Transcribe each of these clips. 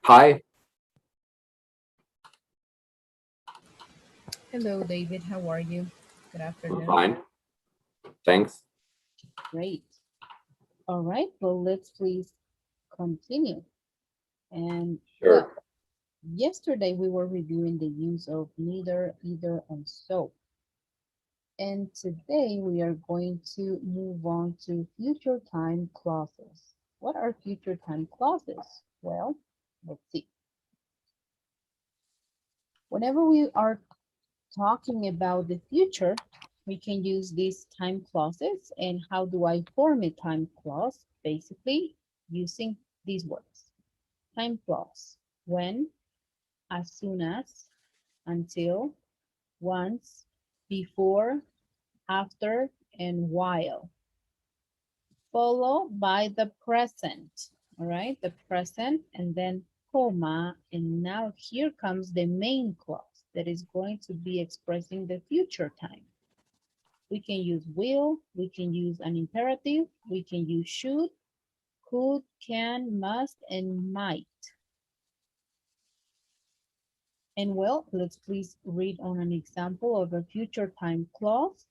Hi, Hello, David. How are you? Good I'm afternoon. fine. Thanks. Great. All right. Well, let's please continue. And Sure. yesterday we were reviewing the use of neither, either, and so. And today we are going to move on to future time clauses. What are future time clauses? Well, let's see. Whenever we are talking about the future, we can use these time clauses. And how do I form a time clause? Basically, using these words. Time clause. When, as soon as, until, once, before, after, and while. Followed by the present. All right, the present, and then comma, and now here comes the main clause that is going to be expressing the future time. We can use will, we can use an imperative, we can use should, could, can, must, and might. And well, let's please read on an example of a future time clause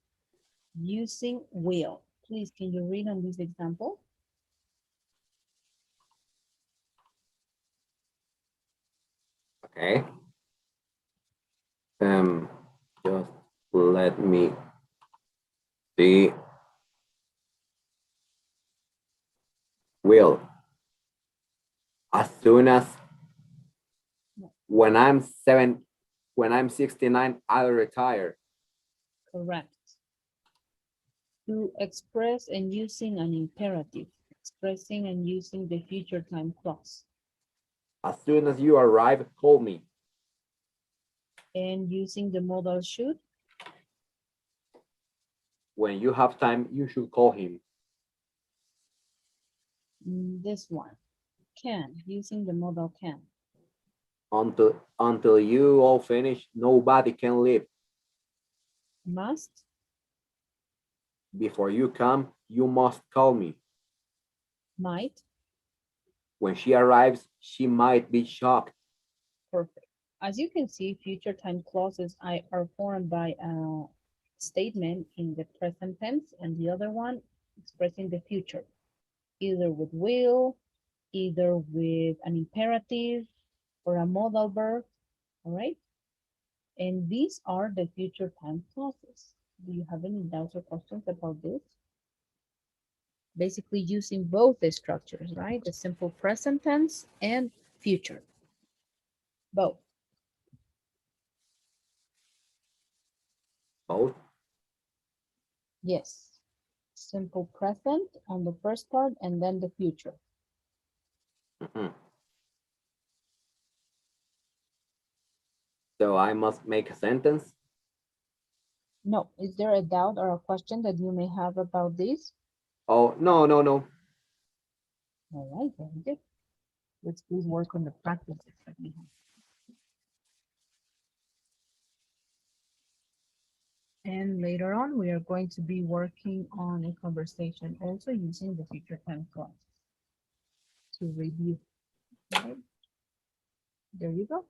using will. Please, can you read on this example? Okay. Just let me see. Will. As soon as when I'm 69, I'll retire. Correct. To express and using an imperative, expressing and using the future time clause. As soon as you arrive, call me. And using the modal should. When you have time, you should call him. This one. Can, using the modal can. Until you all finish, nobody can leave. Must. Before you come, you must call me. Might. When she arrives, she might be shocked. Perfect. As you can see, future time clauses are formed by a statement in the present tense and the other one expressing the future, either with will, either with an imperative or a modal verb, all right? And these are the future time clauses. Do you have any doubts or questions about this? Basically using both the structures, right? The simple present tense and future, both. Both. Yes. Simple present on the first part and then the future. So I must make a sentence? No. Is there a doubt or a question that you may have about this? Oh, no. All right, very good. Let's please work on the practices that we have. And later on, we are going to be working on a conversation also using the future time clause to review. Okay. There you go.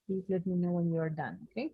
Please let me know when you are done, okay?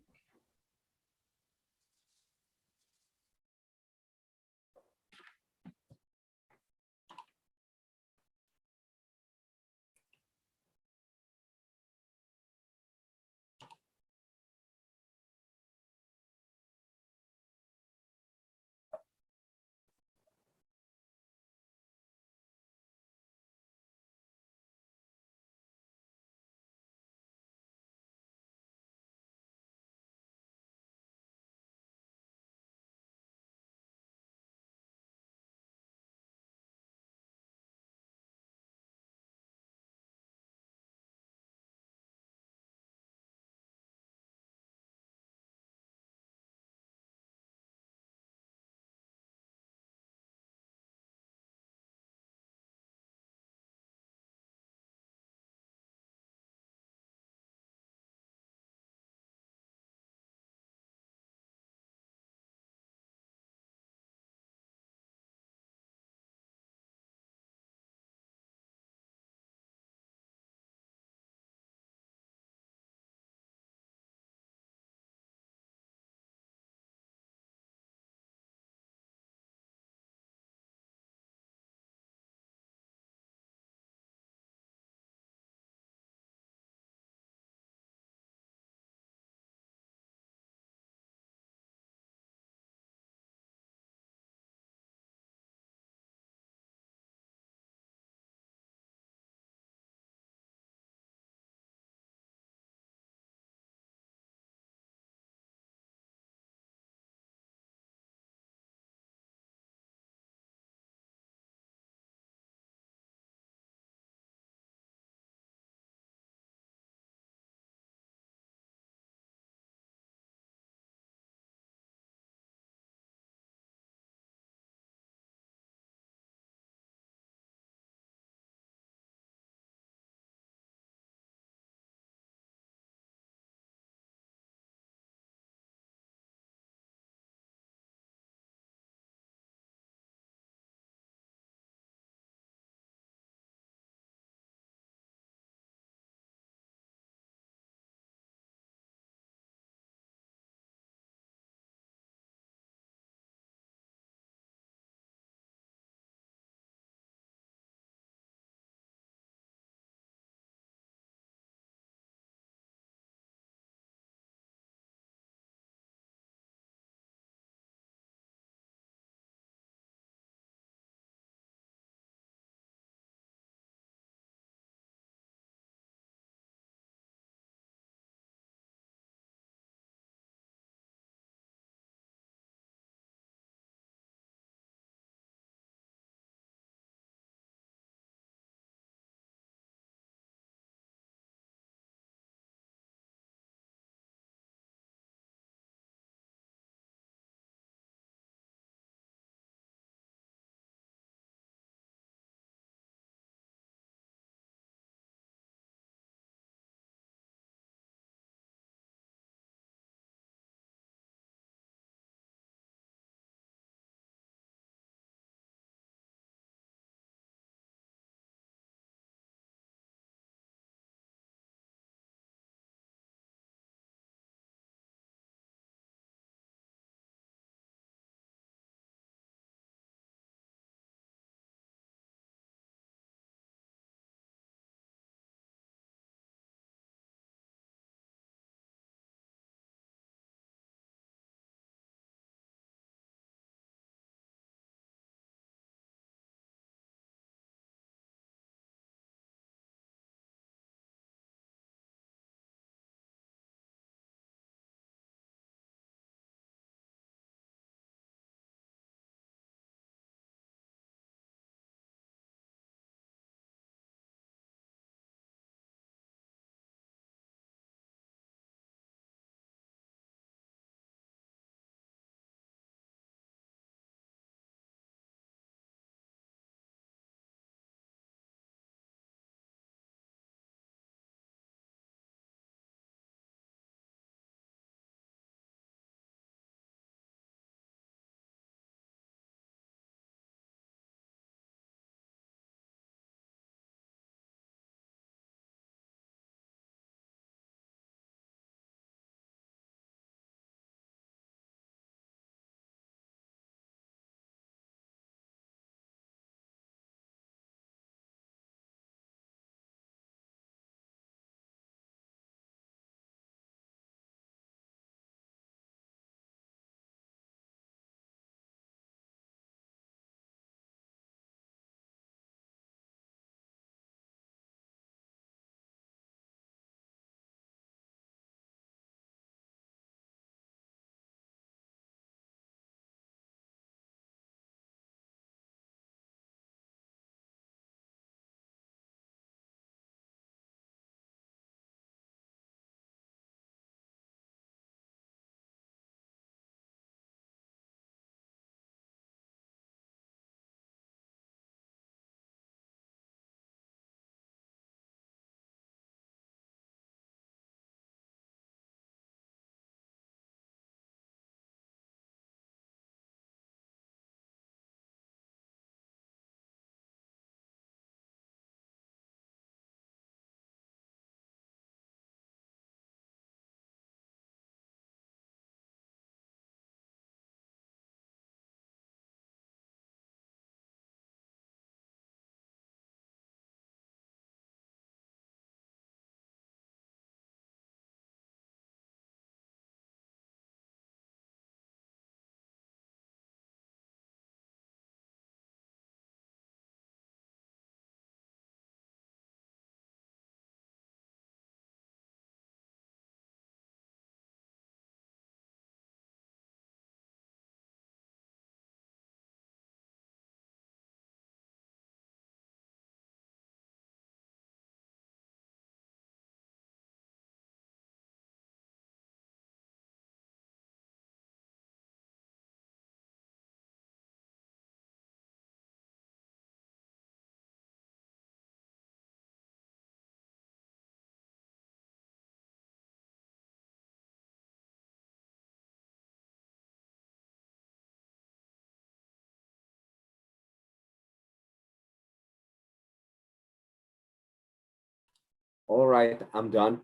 All right, I'm done.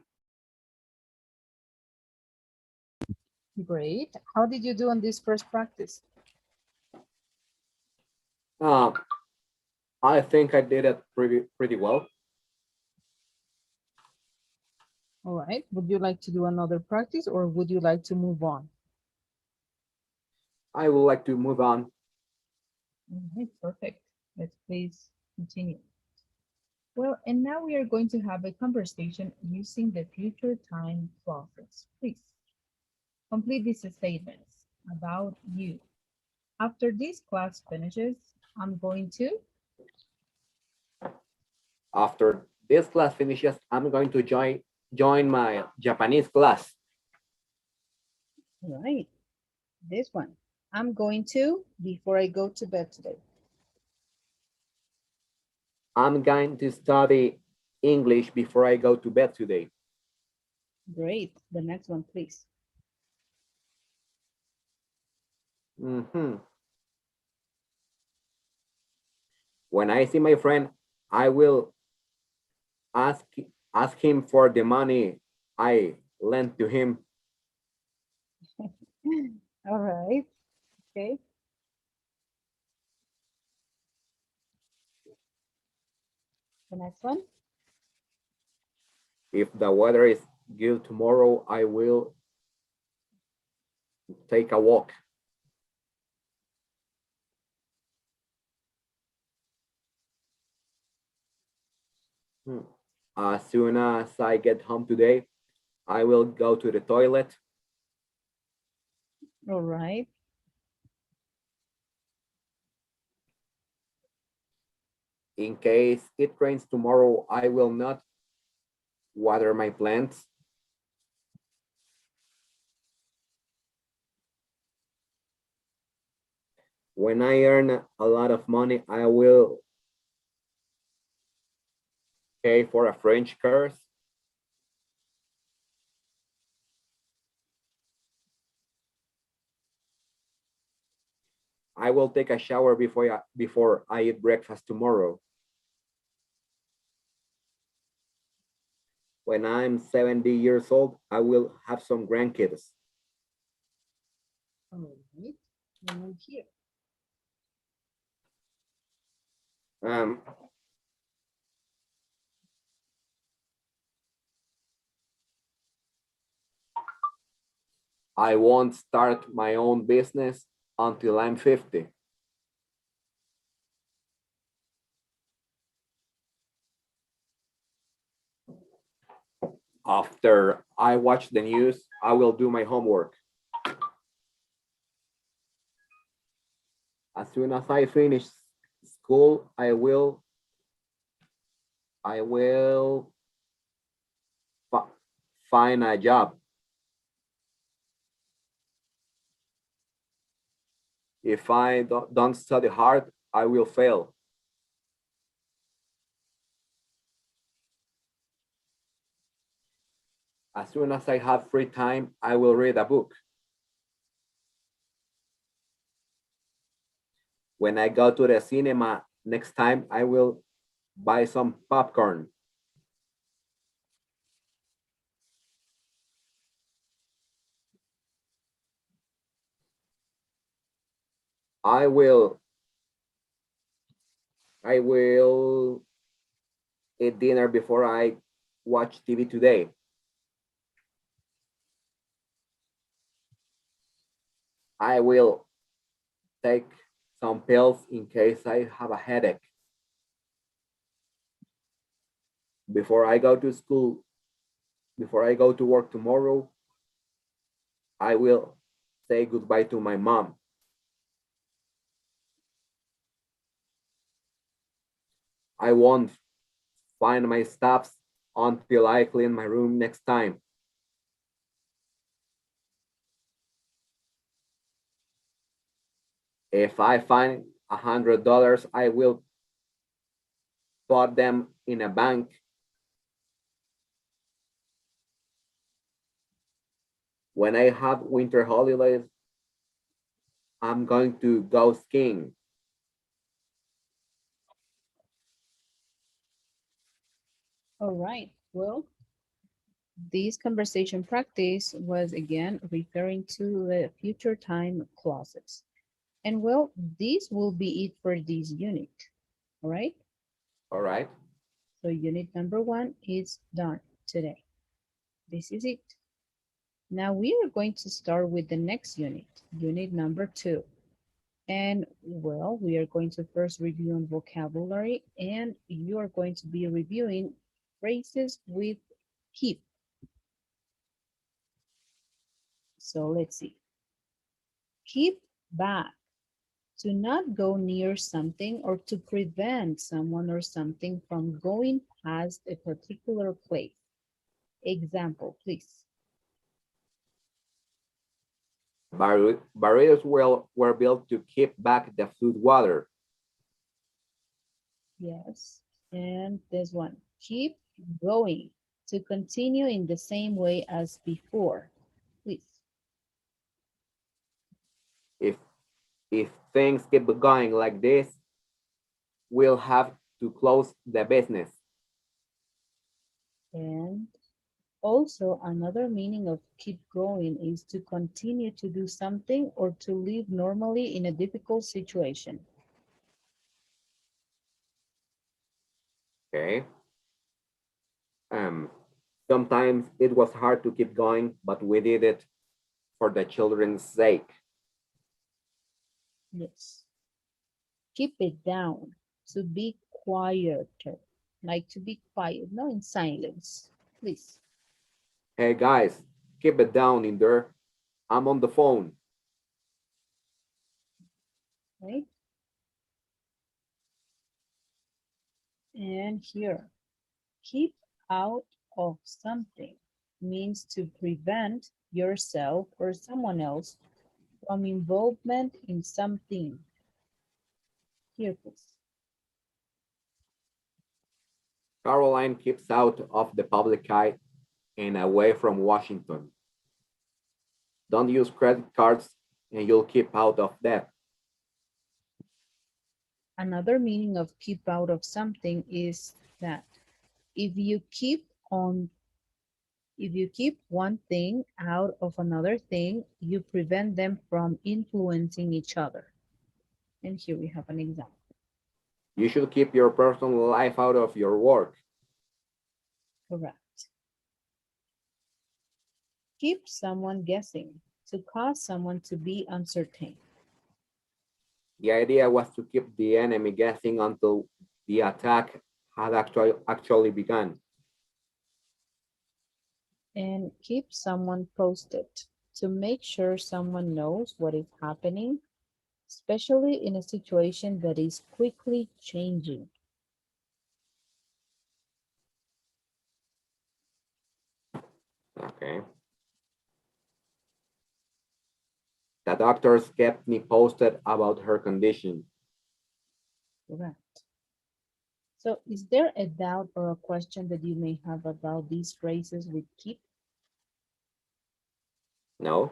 Great. How did you do on this first practice? Um, I think I did it pretty well. All right. Would you like to do another practice or would you like to move on? I would like to move on. All right, perfect. Let's please continue. Well, and now we are going to have a conversation using the future time clauses. Please complete these statements about you. After this class finishes, I'm going to. After this class finishes, I'm going to join my Japanese class. All right, this one. I'm going to before I go to bed today. I'm going to study English before I go to bed today. Great. The next one, please. Mhm. When I see my friend, I will ask ask him for the money I lent to him. All right. Okay. The next one. If the weather is good tomorrow, I will take a walk. Hmm. As soon as I get home today, I will go to the toilet. All right. In case it rains tomorrow, I will not water my plants. When I earn a lot of money, I will pay for a French course. I will take a shower before I eat breakfast tomorrow. When I'm 70 years old, I will have some grandkids. All right. And then here. Um, I won't start my own business until I'm 50. After I watch the news, I will do my homework. As soon as I finish school, I will find a job. If I don't study hard, I will fail. As soon as I have free time, I will read a book. When I go to the cinema next time, I will buy some popcorn. I will I will eat dinner before I watch TV today. I will take some pills in case I have a headache. Before I go to school, before I go to work tomorrow, I will say goodbye to my mom. I won't find my stuffs until I clean my room next time. If I find $100, I will put them in a bank. When I have winter holidays, I'm going to go skiing. All right. Well, this conversation practice was again referring to the future time clauses. And well, this will be it for this unit. All right. All right. So unit number 1 is done today. This is it. Now we are going to start with the next unit, unit number 2. And well, we are going to first review on vocabulary, and you are going to be reviewing phrases with keep. So let's see. Keep back, to not go near something or to prevent someone or something from going past a particular place. Example, please. Barriers were built to keep back the flood water. Yes. And this one, keep going, to continue in the same way as before. Please. If if things keep going like this, we'll have to close the business. And also another meaning of keep going is to continue to do something or to live normally in a difficult situation. Okay. Um, Sometimes it was hard to keep going, but we did it for the children's sake. Yes. Keep it down, to be quieter, like to be quiet, not in silence, please. Hey guys, keep it down in there. I'm on the phone. Right? And here, keep out of something means to prevent yourself or someone else from involvement in something. Here, please. Caroline keeps out of the public eye and away from Washington. Don't use credit cards and you'll keep out of debt. Another meaning of keep out of something is that if you keep on if you keep one thing out of another thing, you prevent them from influencing each other. And here we have an example. You should keep your personal life out of your work. Correct. Keep someone guessing, to cause someone to be uncertain. The idea was to keep the enemy guessing until the attack had actually begun. And keep someone posted, to make sure someone knows what is happening, especially in a situation that is quickly changing. Okay. The doctors kept me posted about her condition. Correct. So is there a doubt or a question that you may have about these phrases with keep? No?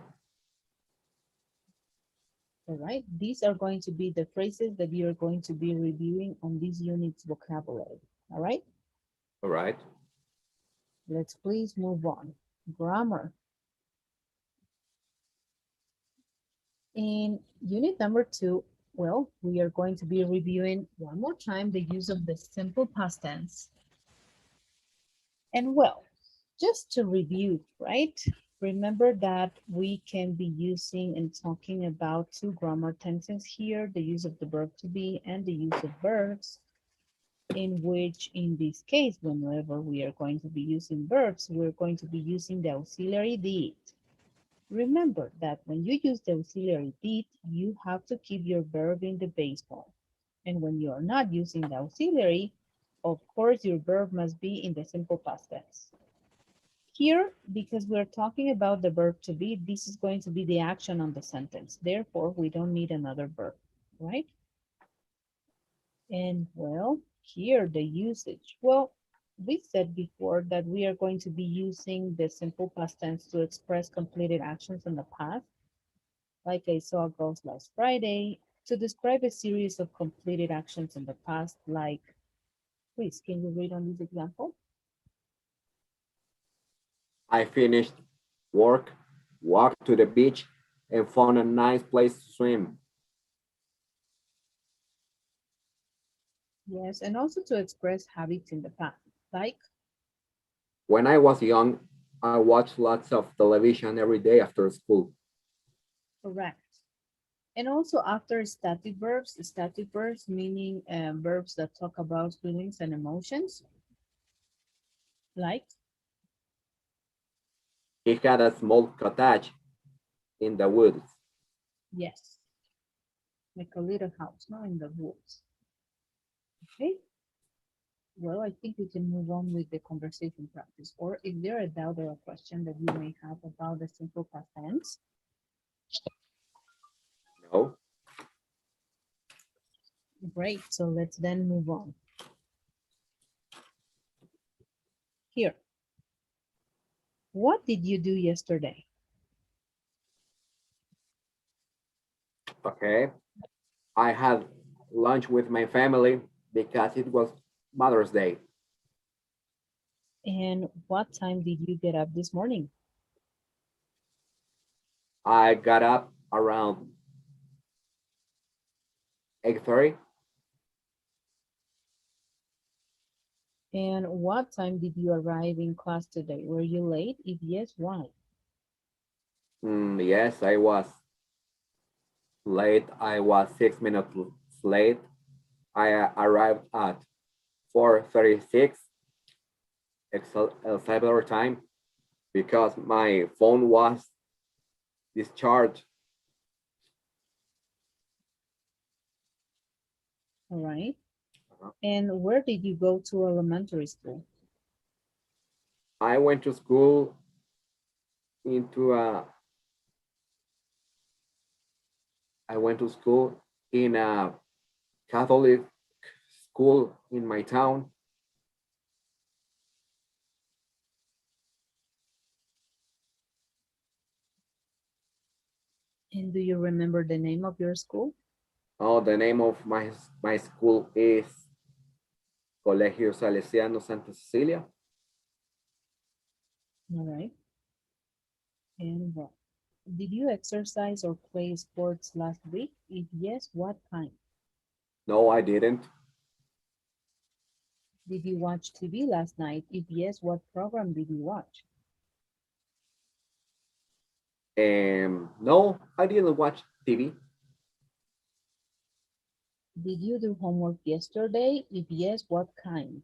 All right, these are going to be the phrases that you're going to be reviewing on this unit's vocabulary. All right, All right. let's please move on. Grammar. In unit number 2, well, we are going to be reviewing one more time the use of the simple past tense. And well, just to review, right? Remember that we can be using and talking about two grammar tenses here, the use of the verb to be and the use of verbs, in which in this case, whenever we are going to be using verbs, we're going to be using the auxiliary did. Remember that when you use the auxiliary did, you have to keep your verb in the base form. And when you are not using the auxiliary, of course, your verb must be in the simple past tense. Here, because we're talking about the verb to be, this is going to be the action on the sentence. Therefore, we don't need another verb, right? And well, here the usage. Well, we said before that we are going to be using the simple past tense to express completed actions in the past, like I saw girls last Friday, to describe a series of completed actions in the past, like, please, can you read on this example? I finished work, walked to the beach, and found a nice place to swim. Yes, and also to express habits in the past, like When I was young, I watched lots of television every day after school. correct. And also after static verbs meaning verbs that talk about feelings and emotions, like He had a small cottage in the woods. yes, like a little house, no, in the woods. Okay, well, I think we can move on with the conversation practice. Or if there a doubt or a question that you may have about the simple past tense, No, great. So let's then move on. Here, what did you do yesterday? okay. I had lunch with my family because it was Mother's Day. And what time did you get up this morning? I got up around 8:30. And what time did you arrive in class today? Were you late? If yes, why? Yes, I was late. I was 6 minutes late. I arrived at 4:36 El Salvador time because my phone was discharged. All right. Uh-huh. And where did you go to elementary school? I went to school into a I went to school in a Catholic school in my town. And do you remember the name of your school? Oh, the name of my school is Colegio Salesiano Santa Cecilia. All right. And what? Did you exercise or play sports last week? If yes, what kind? No, I didn't. Did you watch TV last night? If yes, what program did you watch? No, I didn't watch TV. Did you do homework yesterday? If yes, what kind?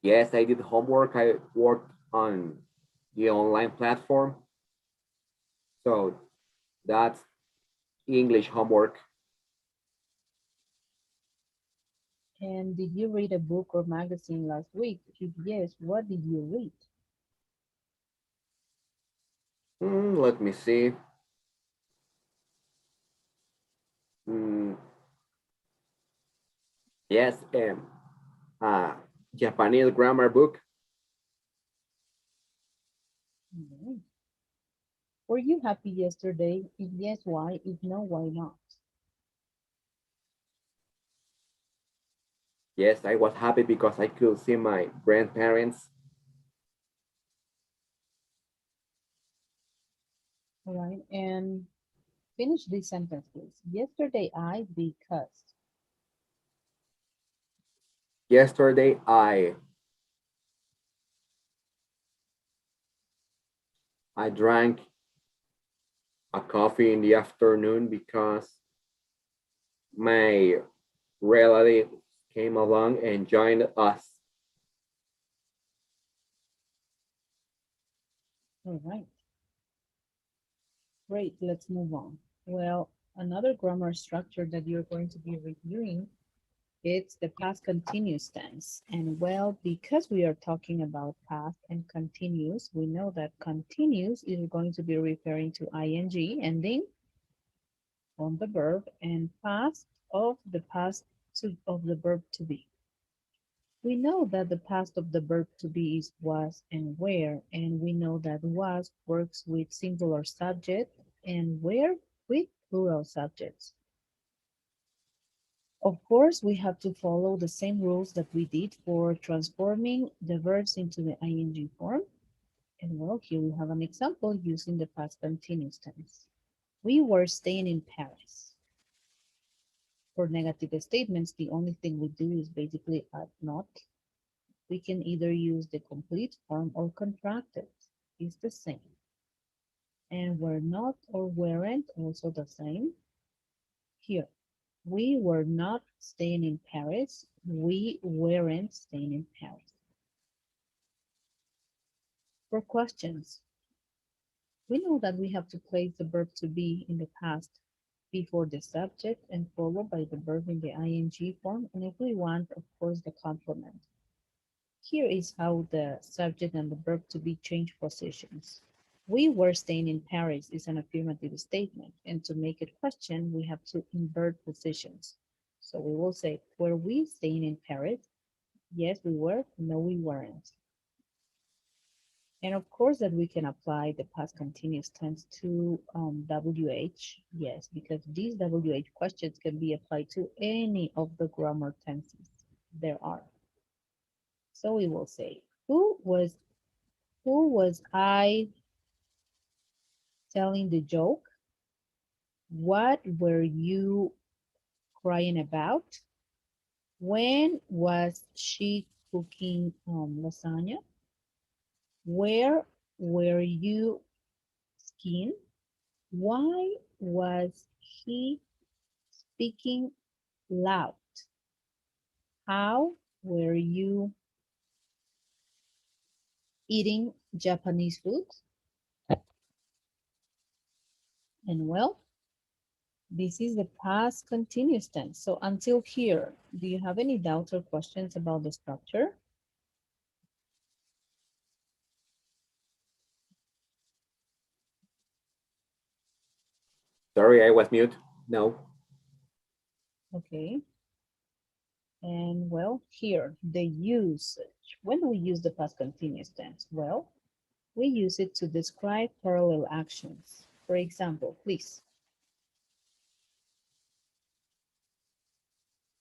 Yes, I did homework. I worked on the online platform. So that's English homework. And did you read a book or magazine last week? If yes, what did you read? Let me see. Mm, yes, uh, Japanese grammar book. Mhm. Were you happy yesterday? If yes, why? If no, why not? Yes, I was happy because I could see my grandparents. All right, and finish this sentence, please. Yesterday, because. Yesterday, I drank a coffee in the afternoon because my relative came along and joined us. All right, great. Let's move on. Well, another grammar structure that you're going to be reviewing, it's the past continuous tense. And well, because we are talking about past and continuous, we know that continuous is going to be referring to ing ending on the verb and past of the past of the verb to be. We know that the past of the verb to be is was and were, and we know that was works with singular subject and were with plural subjects. Of course, we have to follow the same rules that we did for transforming the verbs into the ing form. And well, here we have an example using the past continuous tense. We were staying in Paris. For negative statements, the only thing we do is basically add not. We can either use the complete form or contracted. It's the same. And were not or weren't also the same. Here, we were not staying in Paris. We weren't staying in Paris. For questions, we know that we have to place the verb to be in the past before the subject and followed by the verb in the ing form, and if we want, of course, the complement. Here is how the subject and the verb to be change positions. We were staying in Paris is an affirmative statement, and to make it question, we have to invert positions. So we will say, were we staying in Paris? Yes, we were. No, we weren't. And of course that we can apply the past continuous tense to WH, yes, because these WH questions can be applied to any of the grammar tenses there are. So we will say, who was I telling the joke? What were you crying about? When was she cooking lasagna? Where were you skiing? Why was he speaking loud? How were you eating Japanese food? And well, this is the past continuous tense. So until here, do you have any doubts or questions about the structure? Sorry, I was mute. No. Okay. And well, here, the usage. When do we use the past continuous tense? Well, we use it to describe parallel actions. For example, please.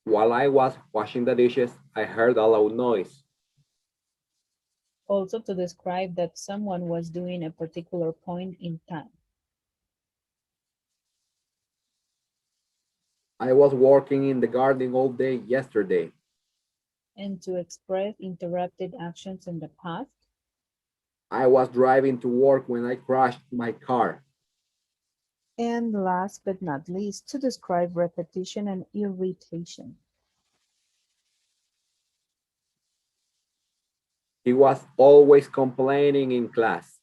While I was washing the dishes, I heard a loud noise. Also to describe that someone was doing a particular point in time. I was working in the garden all day yesterday. And to express interrupted actions in the past. I was driving to work when I crashed my car. And last but not least, to describe repetition and irritation. He was always complaining in class.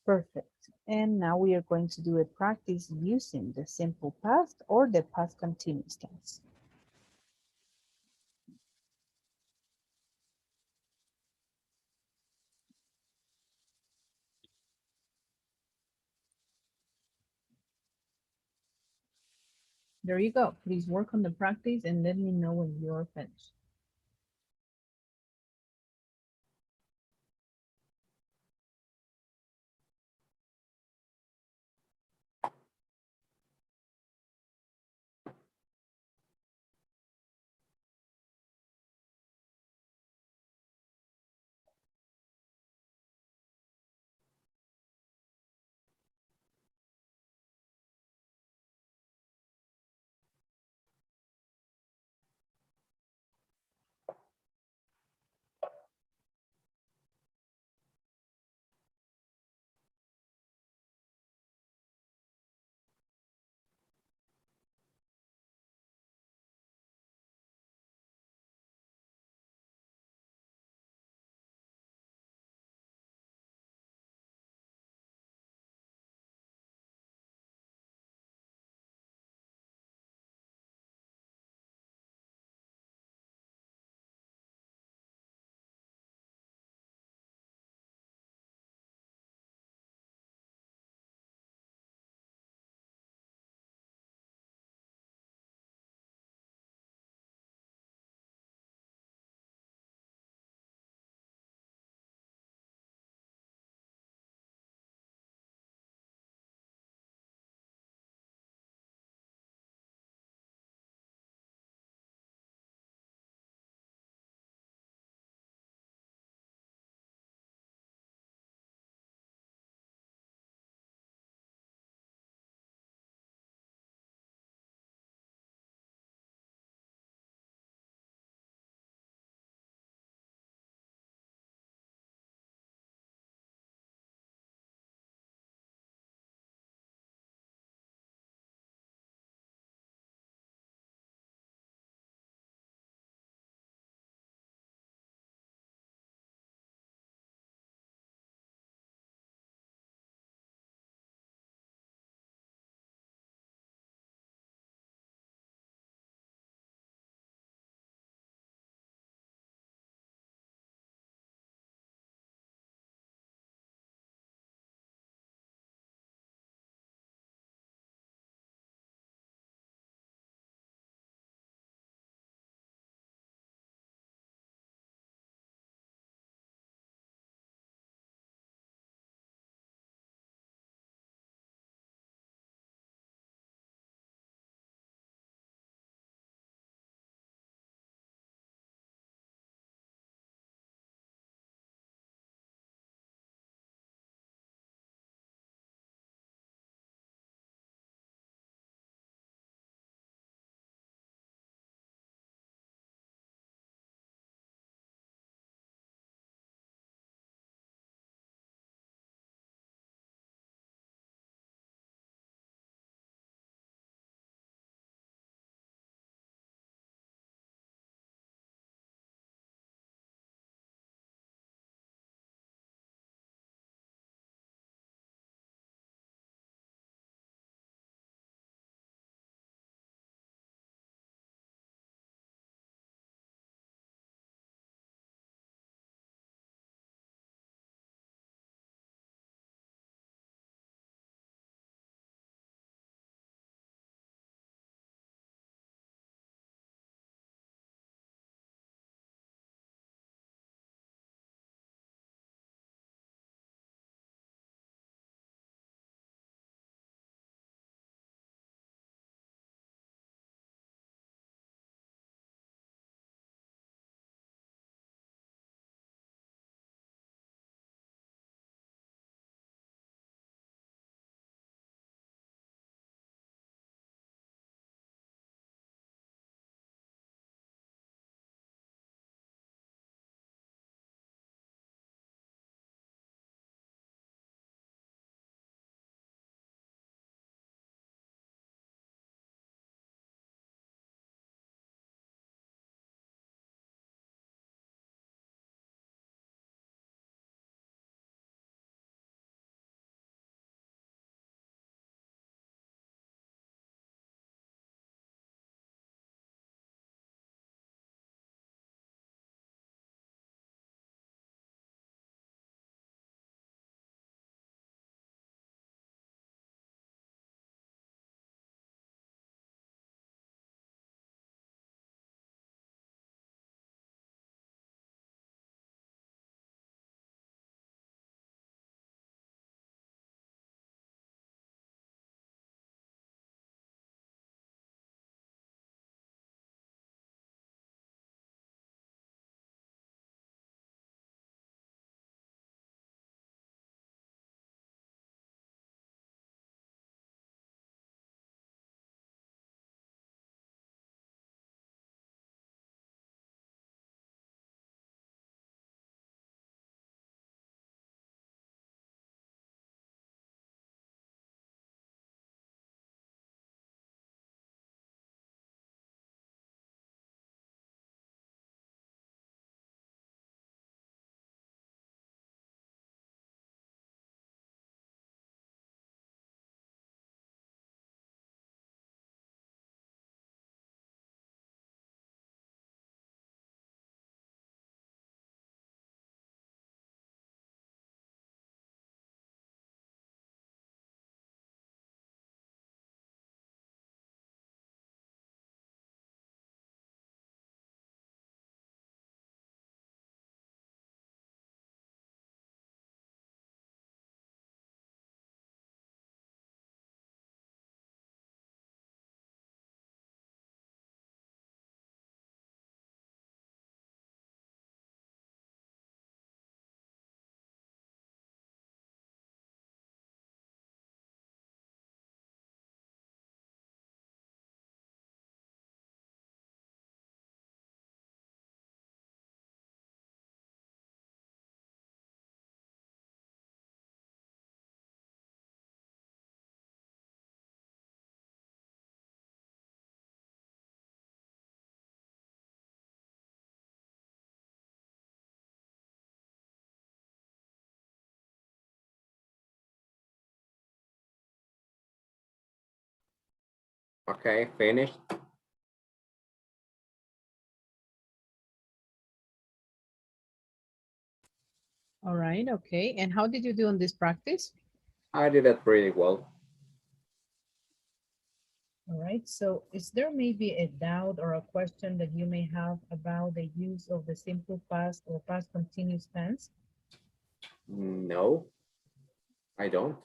Perfect. And now we are going to do a practice using the simple past or the past continuous tense. There you go. Please work on the practice and let me know when you're finished. Okay, finished. All right, okay. And how did you do on this practice? I did it pretty well. All right, so is there maybe a doubt or a question that you may have about the use of the simple past or past continuous tense? No, I don't.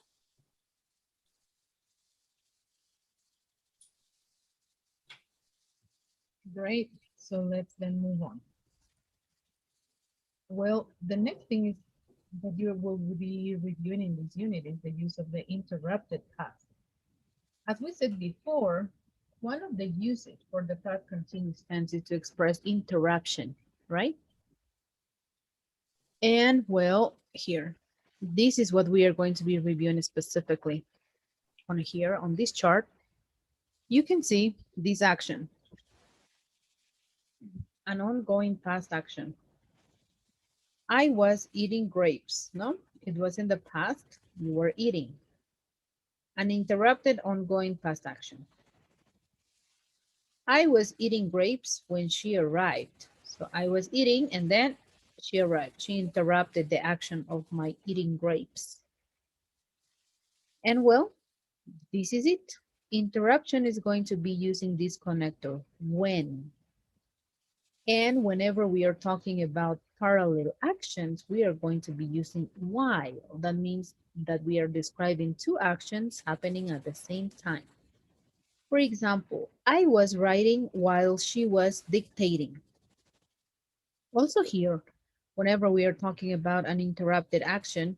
Great, so let's then move on. Well, the next thing is that you will be reviewing in this unit is the use of the interrupted past. As we said before, one of the usage for the past continuous tense is to express interruption, right? And well, here, this is what we are going to be reviewing specifically on here on this chart. You can see this action, an ongoing past action. I was eating grapes, no? It was in the past, you were eating. An interrupted ongoing past action. I was eating grapes when she arrived. So I was eating and then she arrived. She interrupted the action of my eating grapes. And well, this is it. Interruption is going to be using this connector, when. And whenever we are talking about parallel actions, we are going to be using while. That means that we are describing two actions happening at the same time. For example, I was writing while she was dictating. Also here, whenever we are talking about an interrupted action,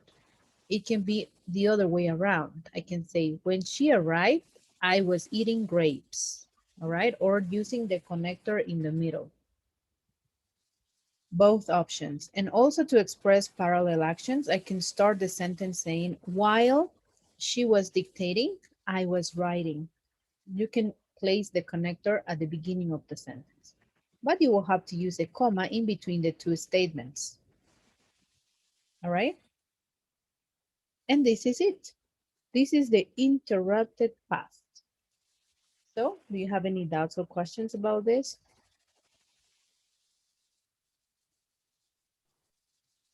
it can be the other way around. I can say, when she arrived, I was eating grapes, all right? Or using the connector in the middle. Both options. And also to express parallel actions, I can start the sentence saying, while she was dictating, I was writing. You can place the connector at the beginning of the sentence, but you will have to use a comma in between the two statements. All right? And this is it. This is the interrupted past. So do you have any doubts or questions about this?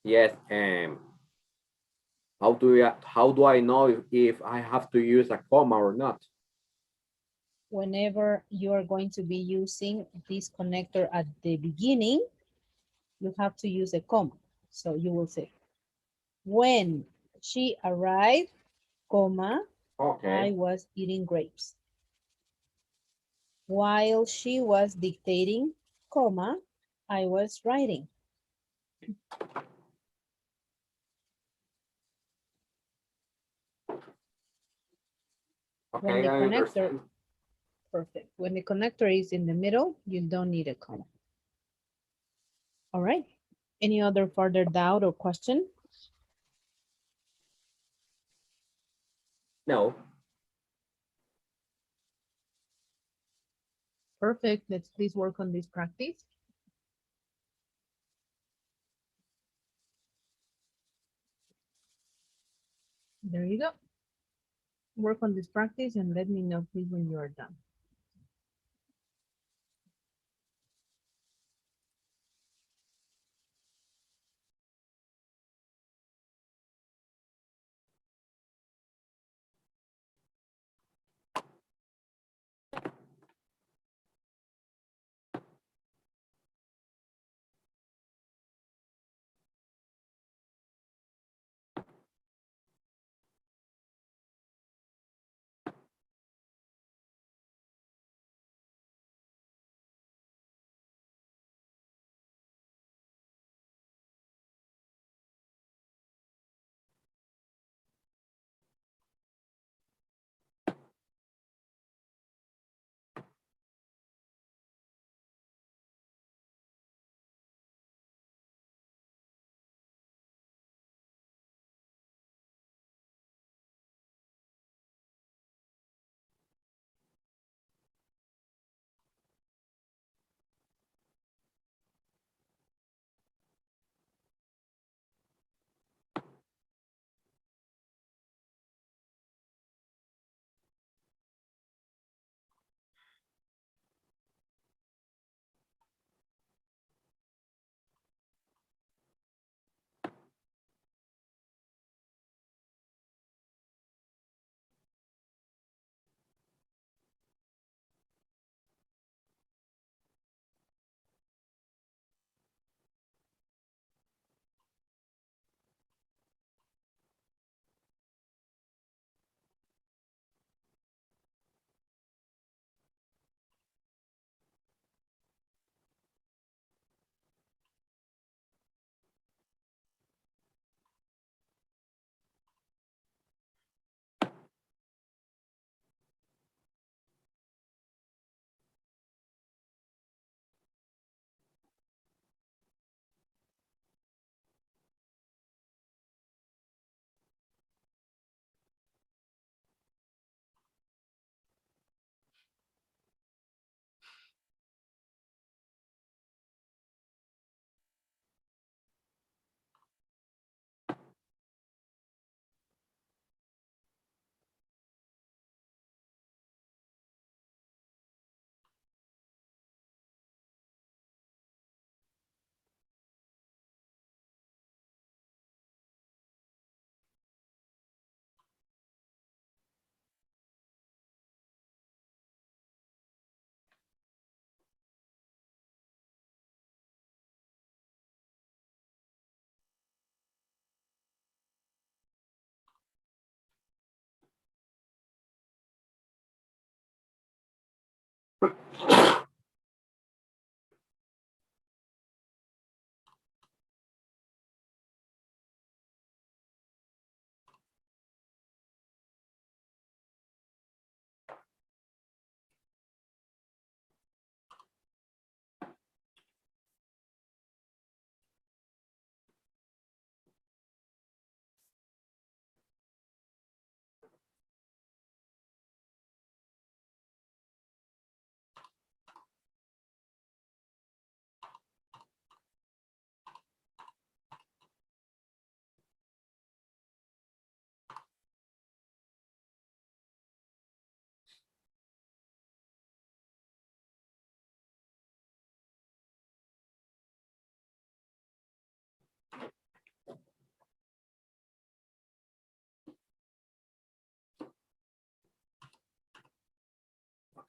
Yes, how do I know if I have to use a comma or not? Whenever you are going to be using this connector at the beginning, you have to use a comma. So you will say, when she arrived, comma, I Okay. was eating grapes. While she was dictating, comma, I was writing. When Okay, the I connector, understand. perfect. When the connector is in the middle, you don't need a comma. All right. Any other further doubt or question? No. Perfect. Let's please work on this practice. There you go. Work on this practice and let me know please when you are done.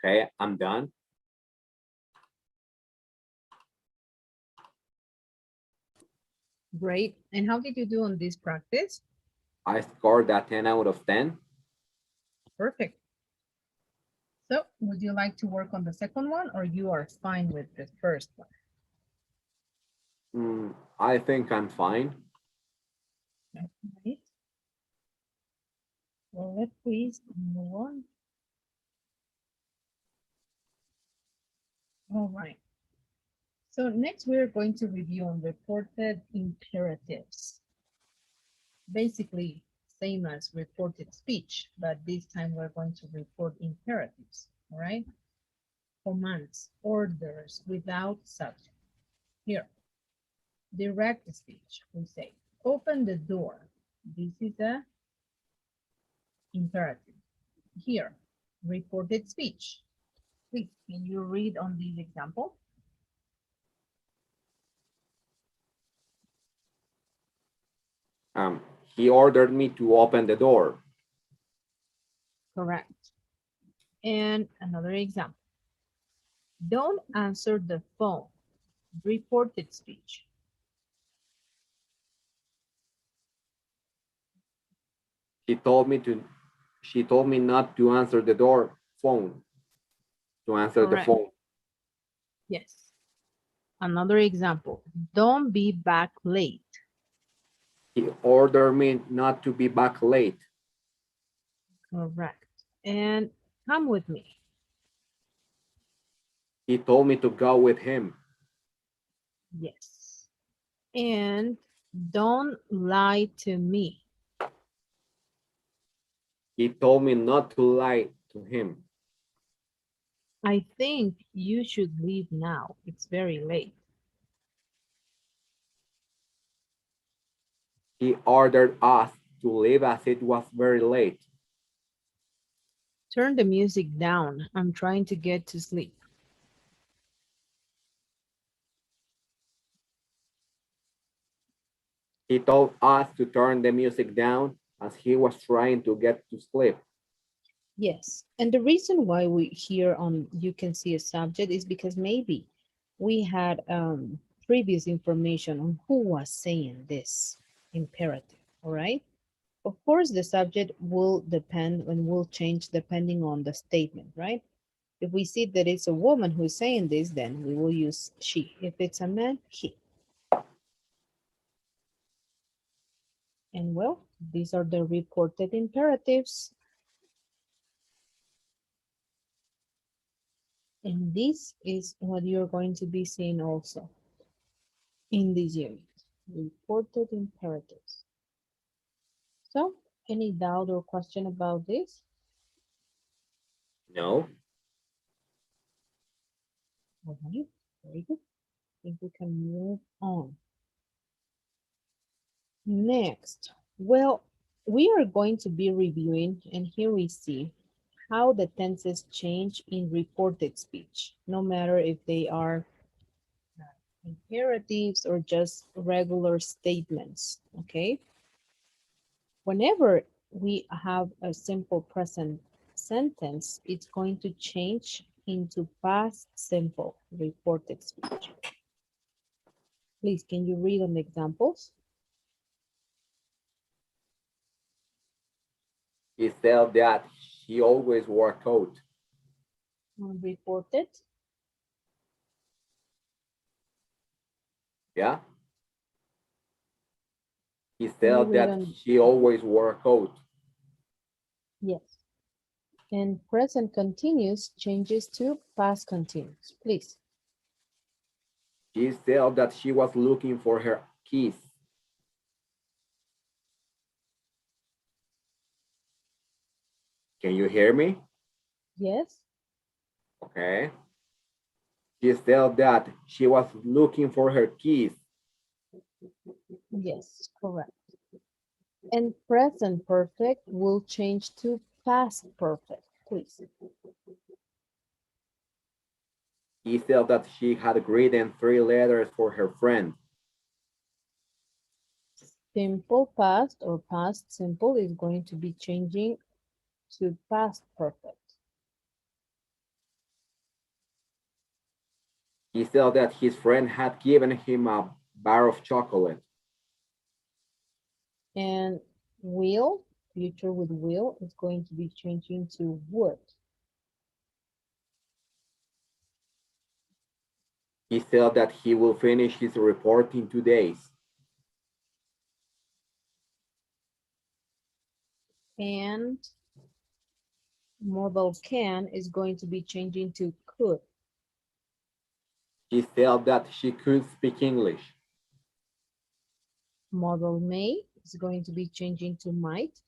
Okay, I'm done. Great. And how did you do on this practice? I scored a 10 out of 10. Perfect. So would you like to work on the second one, or you are fine with the first one? I think I'm fine. Right. Well, let's please move on. All right. So next we're going to review on reported imperatives. Basically, same as reported speech, but this time we're going to report imperatives, all right? Commands, orders without subject. Here, direct speech, we say, open the door. This is a imperative. Here, reported speech. Please, can you read on this example? He ordered me to open the door. Correct. And another example. Don't answer the phone. Reported speech. She told me not to answer the door phone. To answer the Correct. phone. Yes. Another example. Don't be back late. He ordered me not to be back late. Correct. And come with me. He told me to go with him. Yes. And don't lie to me. He told me not to lie to him. I think you should leave now. It's very late. He ordered us to leave as it was very late. Turn the music down. I'm trying to get to sleep. He told us to turn the music down as he was trying to get to sleep. Yes. And the reason why we here on you can see a subject is because maybe we had previous information on who was saying this imperative. All right. Of course, the subject will depend and will change depending on the statement, right? If we see that it's a woman who's saying this, then we will use she. If it's a man, he. And well, these are the reported imperatives. And this is what you're going to be seeing also in this unit, reported imperatives. So, any doubt or question about this? No. All right, very good. I think we can move on. Next, well, we are going to be reviewing, and here we see how the tenses change in reported speech, no matter if they are imperatives or just regular statements, okay? Whenever we have a simple present sentence, it's going to change into past simple reported speech. Please, can you read on the examples? He said that he always wore a coat. Reported. Yeah. He Can you said read that on? he always wore a coat. Yes. And present continuous changes to past continuous. Please. She said that she was looking for her keys. Can you hear me? Yes. Okay. She said that she was looking for her keys. Yes, correct. And present perfect will change to past perfect, please. He said that she had written 3 letters for her friend. Simple past or past simple is going to be changing to past perfect. He said that his friend had given him a bar of chocolate. And will, future with will, is going to be changing to would. He said that he will finish his report in 2 days. And modal can is going to be changing to could. She said that she could speak English. Modal may is going to be changing to might.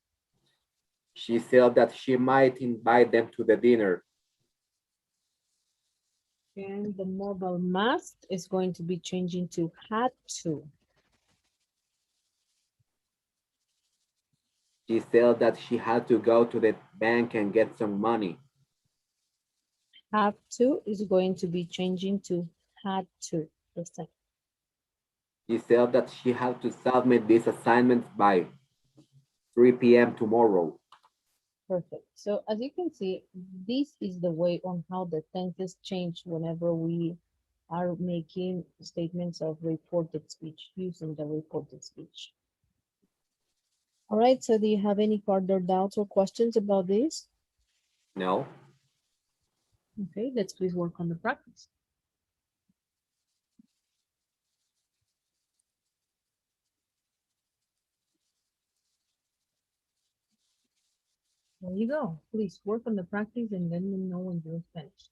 She said that she might invite them to the dinner. And the modal must is going to be changing to had to. She said that she had to go to the bank and get some money. Have to is going to be changing to had to. She said that she had to submit these assignments by 3 p.m. tomorrow. Perfect. So as you can see, this is the way on how the tenses change whenever we are making statements of reported speech using the reported speech. All right, so do you have any further doubts or questions about this? No? Okay, let's please work on the practice. There you go. Please work on the practice and let me know when you're finished.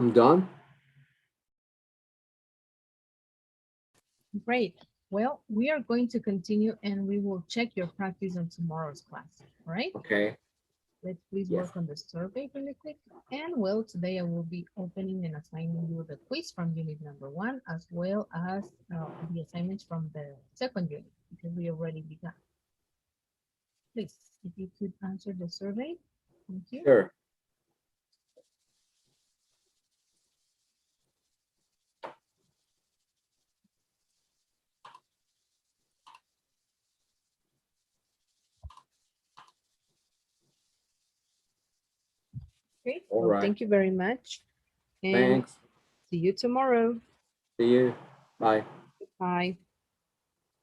I'm done. Great. Well, we are going to continue and we will check your practice on tomorrow's class. All right. Okay. Let's please Yes. work on the survey really quick. And well, today I will be opening and assigning you the quiz from unit number 1, as well as the assignments from the second unit, because we already began. Please, if you could answer the survey. Thank you. Sure. Okay. All Well, right. thank you very much. And Thanks. see you tomorrow. See you. Bye. Bye.